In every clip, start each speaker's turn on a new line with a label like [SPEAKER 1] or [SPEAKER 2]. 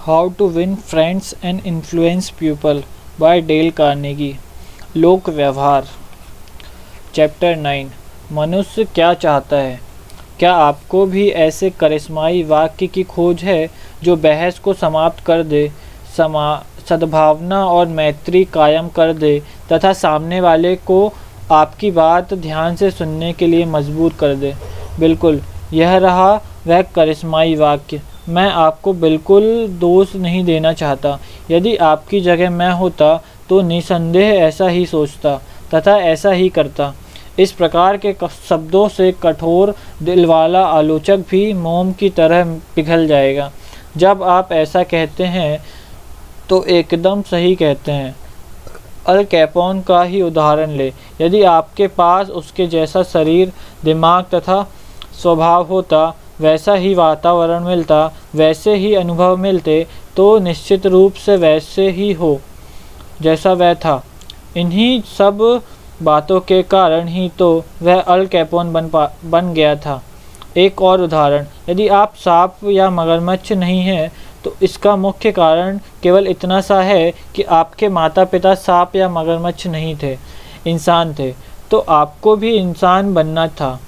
[SPEAKER 1] How to win friends and influence people by Dale Carnegie. लोक व्यवहार। Chapter 9। मनुष्य क्या चाहता है। क्या आपको भी ऐसे करिश्माई वाक्य की खोज है जो बहस को समाप्त कर दे, सद्भावना और मैत्री कायम कर दे तथा सामने वाले को आपकी बात ध्यान से सुनने के लिए मजबूर कर दे। बिल्कुल, यह रहा वह करिश्माई वाक्य। मैं आपको बिल्कुल दोष नहीं देना चाहता। यदि आपकी जगह मैं होता तो निसंदेह ऐसा ही सोचता तथा ऐसा ही करता। इस प्रकार के शब्दों से कठोर दिल वाला आलोचक भी मोम की तरह पिघल जाएगा। जब आप ऐसा कहते हैं तो एकदम सही कहते हैं। अल कैपोन का ही उदाहरण ले। यदि आपके पास उसके जैसा शरीर, दिमाग तथा स्वभाव होता, वैसा ही वातावरण मिलता, वैसे ही अनुभव मिलते, तो निश्चित रूप से वैसे ही हो जैसा वह था। इन्हीं सब बातों के कारण ही तो वह अल कैपोन बन गया था। एक और उदाहरण, यदि आप सांप या मगरमच्छ नहीं हैं तो इसका मुख्य कारण केवल इतना सा है कि आपके माता पिता सांप या मगरमच्छ नहीं थे, इंसान थे। तो आपको भी इंसान बनना था।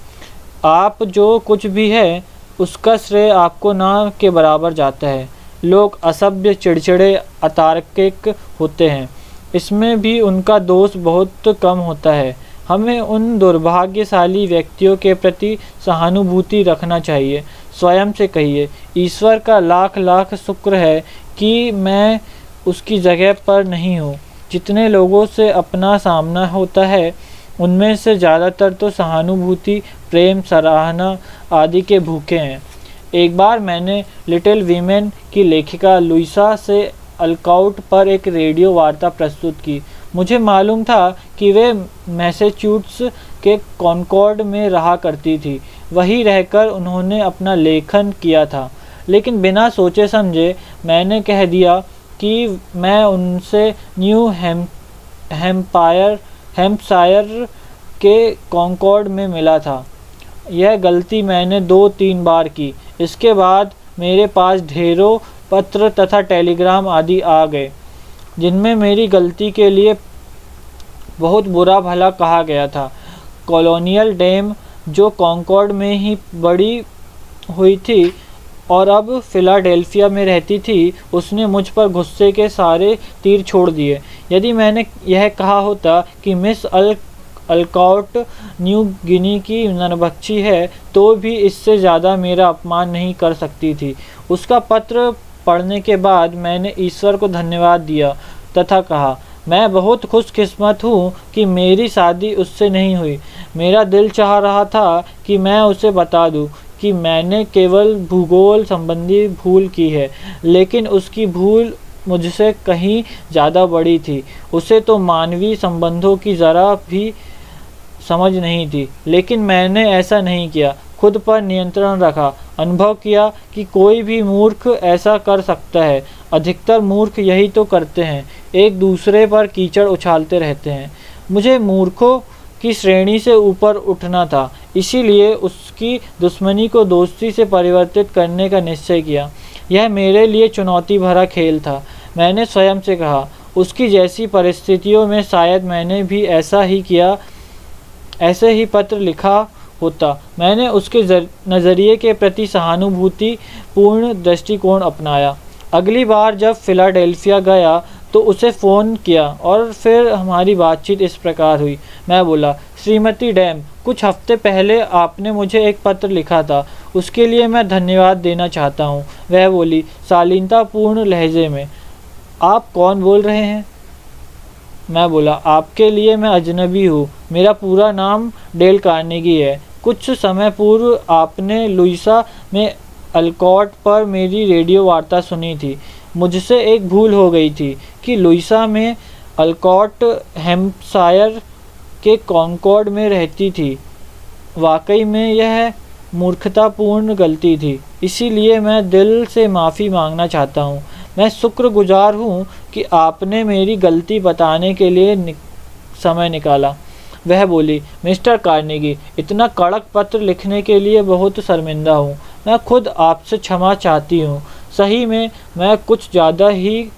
[SPEAKER 1] आप जो कुछ भी है उसका श्रेय आपको ना के बराबर जाता है। लोग असभ्य, चिड़चिड़े, अतार्किक होते हैं। इसमें भी उनका दोष बहुत कम होता है। हमें उन दुर्भाग्यशाली व्यक्तियों के प्रति सहानुभूति रखना चाहिए। स्वयं से कहिए, ईश्वर का लाख लाख शुक्र है कि मैं उसकी जगह पर नहीं हूँ। जितने लोगों से अपना सामना होता है उनमें से ज़्यादातर तो सहानुभूति, प्रेम, सराहना आदि के भूखे हैं। एक बार मैंने लिटिल वीमेन की लेखिका लुइसा से अल्काउट पर एक रेडियो वार्ता प्रस्तुत की। मुझे मालूम था कि वे मैसेच्यूट्स के कॉनकॉर्ड में रहा करती थी। वहीं रहकर उन्होंने अपना लेखन किया था। लेकिन बिना सोचे समझे मैंने कह दिया कि मैं उनसे न्यू हैम्पशायर के कॉनकॉर्ड में मिला था। यह गलती मैंने 2-3 बार की। इसके बाद मेरे पास ढेरों पत्र तथा टेलीग्राम आदि आ गए जिनमें मेरी गलती के लिए बहुत बुरा भला कहा गया था। कॉलोनियल डेम जो कॉनकॉर्ड में ही बड़ी हुई थी और अब फिलाडेल्फिया में रहती थी, उसने मुझ पर गुस्से के सारे तीर छोड़ दिए। यदि मैंने यह कहा होता कि मिस अल्काउट न्यू गिनी की नरभक्षी है तो भी इससे ज़्यादा मेरा अपमान नहीं कर सकती थी। उसका पत्र पढ़ने के बाद मैंने ईश्वर को धन्यवाद दिया तथा कहा, मैं बहुत खुशकिस्मत हूँ कि मेरी शादी उससे नहीं हुई। मेरा दिल चाह रहा था कि मैं उसे बता दूँ कि मैंने केवल भूगोल संबंधी भूल की है, लेकिन उसकी भूल मुझसे कहीं ज़्यादा बड़ी थी। उसे तो मानवीय संबंधों की ज़रा भी समझ नहीं थी। लेकिन मैंने ऐसा नहीं किया। खुद पर नियंत्रण रखा। अनुभव किया कि कोई भी मूर्ख ऐसा कर सकता है। अधिकतर मूर्ख यही तो करते हैं, एक दूसरे पर कीचड़ उछालते रहते हैं। मुझे मूर्खों की श्रेणी से ऊपर उठना था, इसीलिए उसकी दुश्मनी को दोस्ती से परिवर्तित करने का निश्चय किया। यह मेरे लिए चुनौती भरा खेल था। मैंने स्वयं से कहा, उसकी जैसी परिस्थितियों में शायद मैंने भी ऐसा ही किया, ऐसे ही पत्र लिखा होता। मैंने उसके नज़रिए के प्रति सहानुभूति पूर्ण दृष्टिकोण अपनाया। अगली बार जब फिलाडेल्फिया गया तो उसे फ़ोन किया और फिर हमारी बातचीत इस प्रकार हुई। मैं बोला, श्रीमती डैम, कुछ हफ्ते पहले आपने मुझे एक पत्र लिखा था, उसके लिए मैं धन्यवाद देना चाहता हूँ। वह बोली शालीनतापूर्ण लहजे में, आप कौन बोल रहे हैं? मैं बोला, आपके लिए मैं अजनबी हूँ। मेरा पूरा नाम डेल कार्नेगी है। कुछ समय पूर्व आपने लुइसा में अल्काउट पर मेरी रेडियो वार्ता सुनी थी। मुझसे एक भूल हो गई थी कि लुइसा में अल्काउट हैम्पशायर के कॉनकॉर्ड में रहती थी। वाकई में यह मूर्खतापूर्ण गलती थी। इसीलिए मैं दिल से माफ़ी मांगना चाहता हूँ। मैं शुक्रगुजार हूँ कि आपने मेरी गलती बताने के लिए समय निकाला। वह बोली, मिस्टर कार्नेगी, इतना कड़क पत्र लिखने के लिए बहुत शर्मिंदा हूँ। मैं खुद आपसे क्षमा चाहती हूँ। सही में मैं कुछ ज़्यादा ही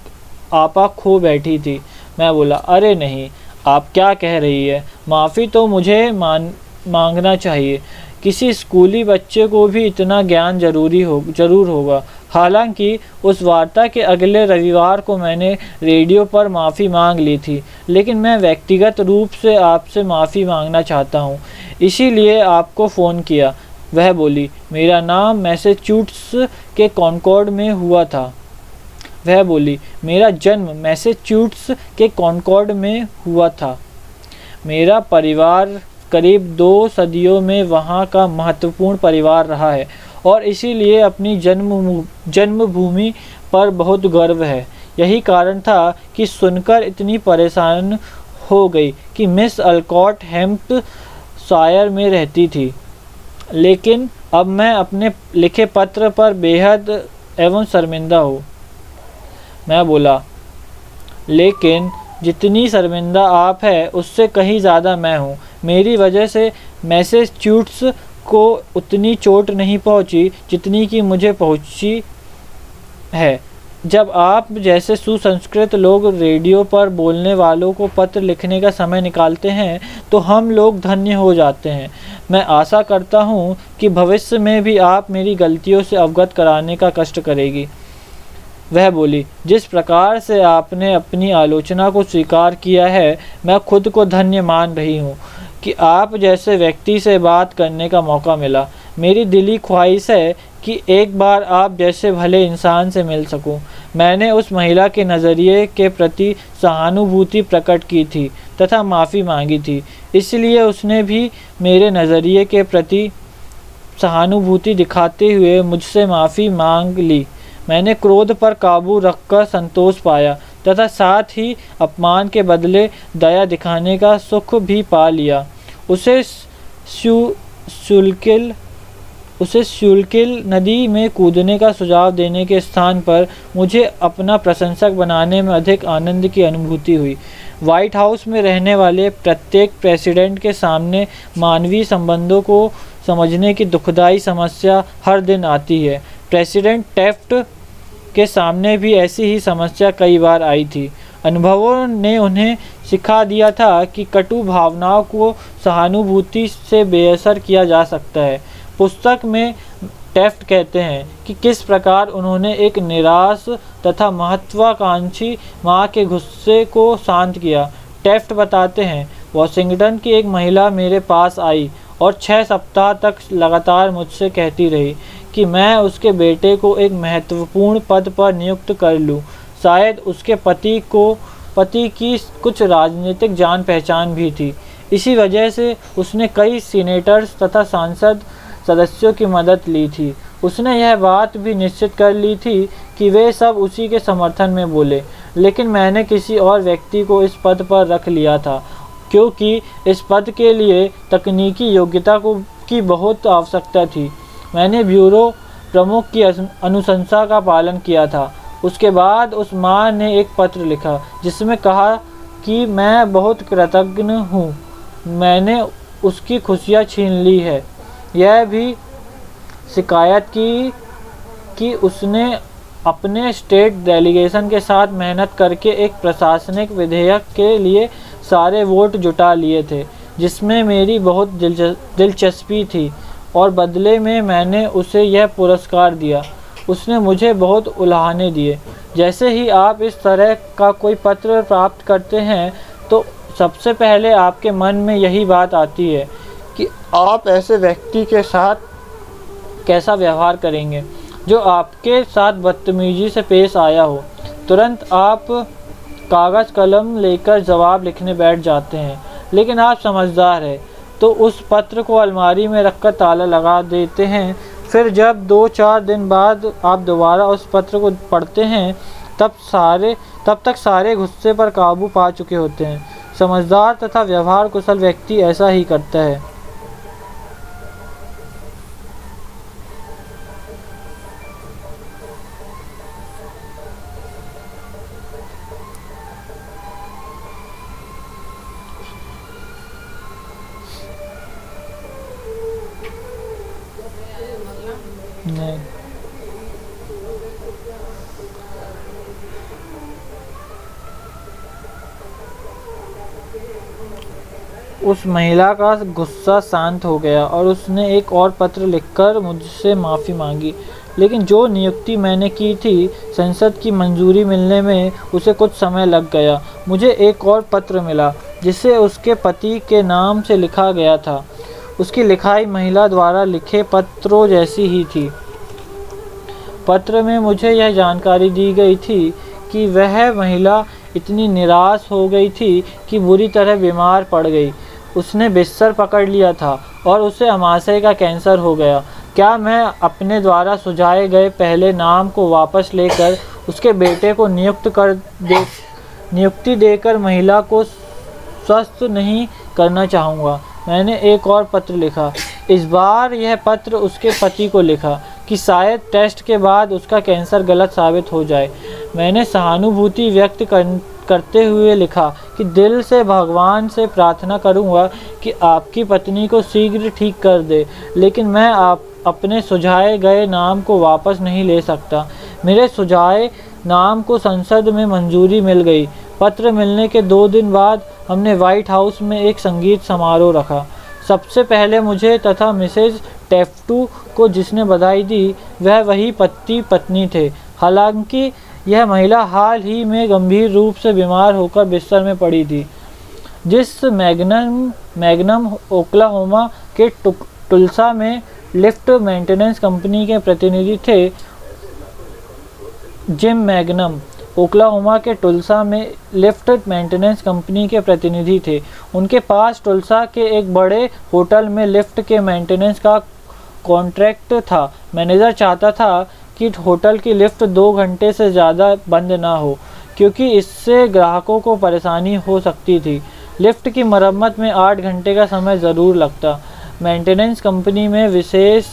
[SPEAKER 1] आपा खो बैठी थी। मैं बोला, अरे नहीं, आप क्या कह रही है? माफ़ी तो मुझे मांगना चाहिए। किसी स्कूली बच्चे को भी इतना ज्ञान ज़रूर होगा। हालांकि उस वार्ता के अगले रविवार को मैंने रेडियो पर माफ़ी मांग ली थी, लेकिन मैं व्यक्तिगत रूप से आपसे माफ़ी मांगना चाहता हूँ, इसीलिए आपको फ़ोन किया। वह बोली, मेरा नाम मैसेच्यूट्स के कॉनकॉर्ड में हुआ था। वह बोली, मेरा जन्म मैसेच्यूट्स के कॉनकॉर्ड में हुआ था। मेरा परिवार करीब 2 सदियों में वहाँ का महत्वपूर्ण परिवार रहा है और इसीलिए अपनी जन्मभूमि पर बहुत गर्व है। यही कारण था कि सुनकर इतनी परेशान हो गई कि मिस अलकॉट हैम्पशायर में रहती थी। लेकिन अब मैं अपने लिखे पत्र पर बेहद एवं शर्मिंदा हूँ। मैं बोला, लेकिन जितनी शर्मिंदा आप है उससे कहीं ज़्यादा मैं हूँ। मेरी वजह से मैसेच्यूट्स को उतनी चोट नहीं पहुँची जितनी कि मुझे पहुँची है। जब आप जैसे सुसंस्कृत लोग रेडियो पर बोलने वालों को पत्र लिखने का समय निकालते हैं तो हम लोग धन्य हो जाते हैं। मैं आशा करता हूँ कि भविष्य में भी आप मेरी गलतियों से अवगत कराने का कष्ट करेगी। वह बोली, जिस प्रकार से आपने अपनी आलोचना को स्वीकार किया है, मैं खुद को धन्य मान रही हूँ कि आप जैसे व्यक्ति से बात करने का मौका मिला। मेरी दिली ख्वाहिश है कि एक बार आप जैसे भले इंसान से मिल सकूं। मैंने उस महिला के नज़रिए के प्रति सहानुभूति प्रकट की थी तथा माफ़ी मांगी थी, इसलिए उसने भी मेरे नज़रिए के प्रति सहानुभूति दिखाते हुए मुझसे माफ़ी मांग ली। मैंने क्रोध पर काबू रखकर संतोष पाया तथा साथ ही अपमान के बदले दया दिखाने का सुख भी पा लिया। उसे शुल्किल नदी में कूदने का सुझाव देने के स्थान पर मुझे अपना प्रशंसक बनाने में अधिक आनंद की अनुभूति हुई। व्हाइट हाउस में रहने वाले प्रत्येक प्रेसिडेंट के सामने मानवीय संबंधों को समझने की दुखदाई समस्या हर दिन आती है। प्रेसिडेंट टेफ्ट के सामने भी ऐसी ही समस्या कई बार आई थी। अनुभवों ने उन्हें सिखा दिया था कि कटु भावनाओं को सहानुभूति से बेअसर किया जा सकता है। पुस्तक में टेफ्ट कहते हैं कि किस प्रकार उन्होंने एक निराश तथा महत्वाकांक्षी माँ के गुस्से को शांत किया। टेफ्ट बताते हैं, वॉशिंगटन की एक महिला मेरे पास आई और 6 सप्ताह तक लगातार मुझसे कहती रही कि मैं उसके बेटे को एक महत्वपूर्ण पद पर नियुक्त कर लूं। शायद उसके पति की कुछ राजनीतिक जान पहचान भी थी। इसी वजह से उसने कई सीनेटर्स तथा सांसद सदस्यों की मदद ली थी। उसने यह बात भी निश्चित कर ली थी कि वे सब उसी के समर्थन में बोले, लेकिन मैंने किसी और व्यक्ति को इस पद पर रख लिया था क्योंकि इस पद के लिए तकनीकी योग्यता की बहुत आवश्यकता थी। मैंने ब्यूरो प्रमुख की अनुशंसा का पालन किया था। उसके बाद उस माँ ने एक पत्र लिखा जिसमें कहा कि मैं बहुत कृतज्ञ हूँ, मैंने उसकी खुशियाँ छीन ली है। यह भी शिकायत की कि उसने अपने स्टेट डेलीगेशन के साथ मेहनत करके एक प्रशासनिक विधेयक के लिए सारे वोट जुटा लिए थे जिसमें मेरी बहुत दिलचस्पी थी और बदले में मैंने उसे यह पुरस्कार दिया। उसने मुझे बहुत उलाहने दिए। जैसे ही आप इस तरह का कोई पत्र प्राप्त करते हैं तो सबसे पहले आपके मन में यही बात आती है कि आप ऐसे व्यक्ति के साथ कैसा व्यवहार करेंगे जो आपके साथ बदतमीजी से पेश आया हो। तुरंत आप कागज़ कलम लेकर जवाब लिखने बैठ जाते हैं, लेकिन आप समझदार हैं तो उस पत्र को अलमारी में रखकर ताला लगा देते हैं। फिर जब 2-4 दिन बाद आप दोबारा उस पत्र को पढ़ते हैं तब तक सारे गुस्से पर काबू पा चुके होते हैं। समझदार तथा व्यवहार कुशल व्यक्ति ऐसा ही करता है। नहीं, उस महिला का गुस्सा शांत हो गया और उसने एक और पत्र लिखकर मुझसे माफ़ी मांगी। लेकिन जो नियुक्ति मैंने की थी, संसद की मंजूरी मिलने में उसे कुछ समय लग गया। मुझे एक और पत्र मिला जिसे उसके पति के नाम से लिखा गया था। उसकी लिखाई महिला द्वारा लिखे पत्रों जैसी ही थी। पत्र में मुझे यह जानकारी दी गई थी कि वह महिला इतनी निराश हो गई थी कि बुरी तरह बीमार पड़ गई। उसने बिस्तर पकड़ लिया था और उसे अमाशय का कैंसर हो गया। क्या मैं अपने द्वारा सुझाए गए पहले नाम को वापस लेकर उसके बेटे को नियुक्ति देकर महिला को स्वस्थ नहीं करना चाहूँगा। मैंने एक और पत्र लिखा। इस बार यह पत्र उसके पति को लिखा कि शायद टेस्ट के बाद उसका कैंसर गलत साबित हो जाए। मैंने सहानुभूति व्यक्त करते हुए लिखा कि दिल से भगवान से प्रार्थना करूंगा कि आपकी पत्नी को शीघ्र ठीक कर दे, लेकिन मैं अपने सुझाए गए नाम को वापस नहीं ले सकता। मेरे सुझाए नाम को संसद में मंजूरी मिल गई। पत्र मिलने के 2 दिन बाद हमने व्हाइट हाउस में एक संगीत समारोह रखा। सबसे पहले मुझे तथा मिसेज टेफ्टू को जिसने बधाई दी, वह वही पति पत्नी थे। हालांकि यह महिला हाल ही में गंभीर रूप से बीमार होकर बिस्तर में पड़ी थी। जिस मैग्नम ओक्लाहोमा के टुल्सा में लिफ्ट मेंटेनेंस कंपनी के प्रतिनिधि थे, जिम मैग्नम ओक्लाहोमा के टुल्सा में लिफ्ट मेंटेनेंस कंपनी के प्रतिनिधि थे। उनके पास टुल्सा के एक बड़े होटल में लिफ्ट के मेंटेनेंस का कॉन्ट्रैक्ट था। मैनेजर चाहता था कि होटल की लिफ्ट 2 घंटे से ज़्यादा बंद ना हो, क्योंकि इससे ग्राहकों को परेशानी हो सकती थी। लिफ्ट की मरम्मत में 8 घंटे का समय ज़रूर लगता। मेंटेनेंस कंपनी में विशेष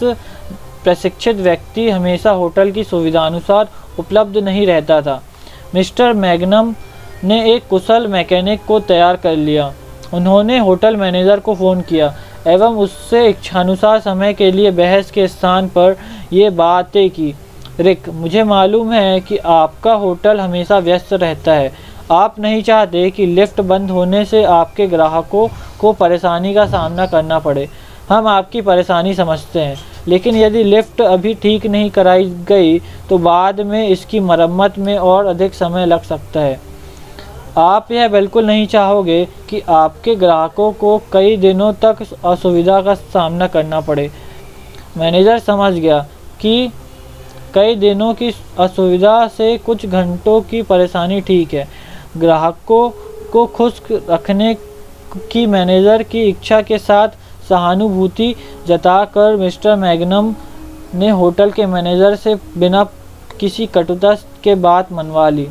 [SPEAKER 1] प्रशिक्षित व्यक्ति हमेशा होटल की सुविधानुसार उपलब्ध नहीं रहता था। मिस्टर मैग्नम ने एक कुशल मैकेनिक को तैयार कर लिया। उन्होंने होटल मैनेजर को फ़ोन किया एवं उससे इच्छानुसार समय के लिए बहस के स्थान पर ये बातें की। रिक, मुझे मालूम है कि आपका होटल हमेशा व्यस्त रहता है। आप नहीं चाहते कि लिफ्ट बंद होने से आपके ग्राहकों को परेशानी का सामना करना पड़े। हम आपकी परेशानी समझते हैं, लेकिन यदि लिफ्ट अभी ठीक नहीं कराई गई तो बाद में इसकी मरम्मत में और अधिक समय लग सकता है। आप यह बिल्कुल नहीं चाहोगे कि आपके ग्राहकों को कई दिनों तक असुविधा का सामना करना पड़े। मैनेजर समझ गया कि कई दिनों की असुविधा से कुछ घंटों की परेशानी ठीक है। ग्राहकों को खुश रखने की मैनेजर की इच्छा के साथ सहानुभूति जताकर मिस्टर मैग्नम ने होटल के मैनेजर से बिना किसी कटुता के बात मनवा ली।